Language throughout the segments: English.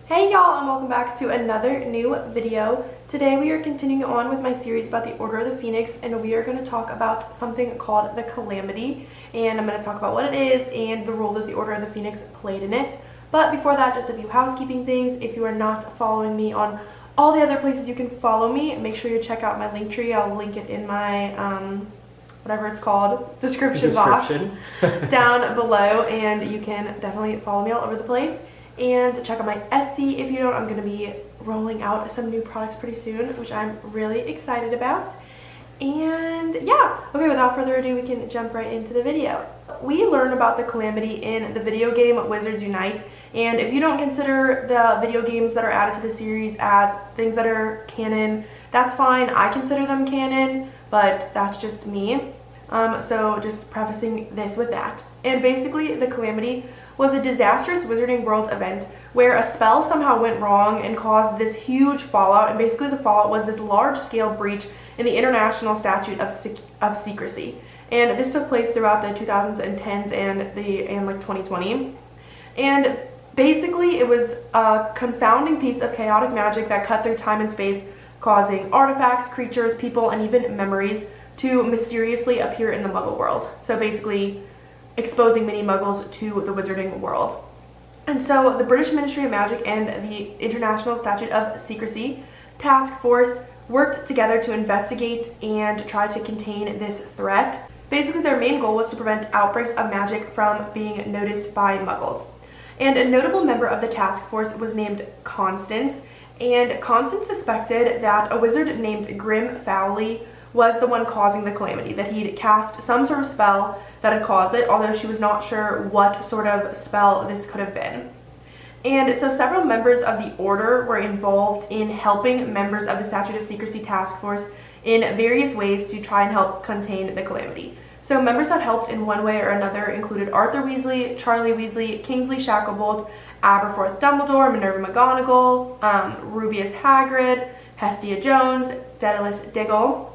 Hey y'all, and welcome back to another new video. Today we are continuing on with my series about the Order of the Phoenix, and we are going to talk about something called the Calamity, and I'm going to talk about what it is and the role that the Order of the Phoenix played in it. But before that, just a few housekeeping things. If you are not following me on all the other places you can follow me, make sure you check out my link tree. I'll link it in my whatever it's called, description box down below, and you can definitely follow me all over the place. And check out my Etsy if you don't. I'm going to be rolling out some new products pretty soon, which I'm really excited about. And yeah, okay, without further ado, we can jump right into the video. We learn about the Calamity in the video game Wizards Unite, and if you don't consider the video games that are added to the series as things that are canon, that's fine. I consider them canon, but that's just me. So just prefacing this with that. And basically, the Calamity was a disastrous Wizarding World event where a spell somehow went wrong and caused this huge fallout, and basically the fallout was this large-scale breach in the International Statute of Secrecy. And this took place throughout the 2010s and like 2020. And basically it was a confounding piece of chaotic magic that cut through time and space, causing artifacts, creatures, people, and even memories to mysteriously appear in the Muggle world. So basically exposing many muggles to the wizarding world. And so the British Ministry of Magic and the International Statute of Secrecy task force worked together to investigate and try to contain this threat. Basically, their main goal was to prevent outbreaks of magic from being noticed by muggles. And a notable member of the task force was named Constance, and Constance suspected that a wizard named Grim Fowley was the one causing the Calamity, that he'd cast some sort of spell that had caused it, although she was not sure what sort of spell this could have been. And so several members of the Order were involved in helping members of the Statute of Secrecy task force in various ways to try and help contain the Calamity. So members that helped in one way or another included Arthur Weasley, Charlie Weasley, Kingsley Shacklebolt, Aberforth Dumbledore, Minerva McGonagall, Rubeus Hagrid, Hestia Jones, Daedalus Diggle.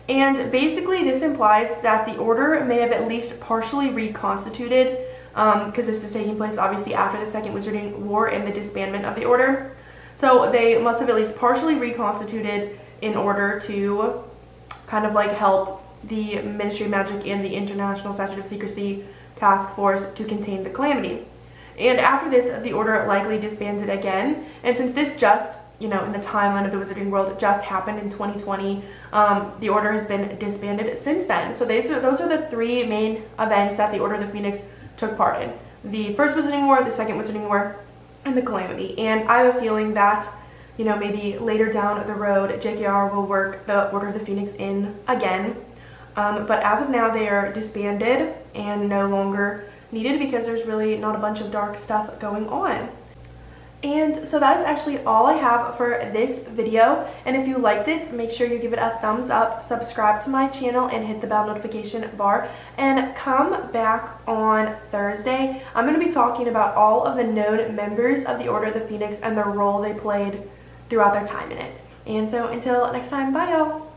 And basically this implies that the Order may have at least partially reconstituted, because this is taking place obviously after the Second Wizarding War and the disbandment of the Order. So they must have at least partially reconstituted in order to kind of like help the Ministry of Magic and the International Statute of Secrecy task force to contain the Calamity. And after this, the Order likely disbanded again. And since this just, in the timeline of the Wizarding World just happened in 2020, the Order has been disbanded since then. So those are the three main events that the Order of the Phoenix took part in. The First Wizarding War, the Second Wizarding War, and the Calamity. And I have a feeling that, maybe later down the road, JKR will work the Order of the Phoenix in again. But as of now, they are disbanded and no longer needed because there's really not a bunch of dark stuff going on. And so that is actually all I have for this video, and if you liked it, make sure you give it a thumbs up, subscribe to my channel, and hit the bell notification bar, and come back on Thursday. I'm going to be talking about all of the known members of the Order of the Phoenix and the role they played throughout their time in it. And so until next time, bye y'all!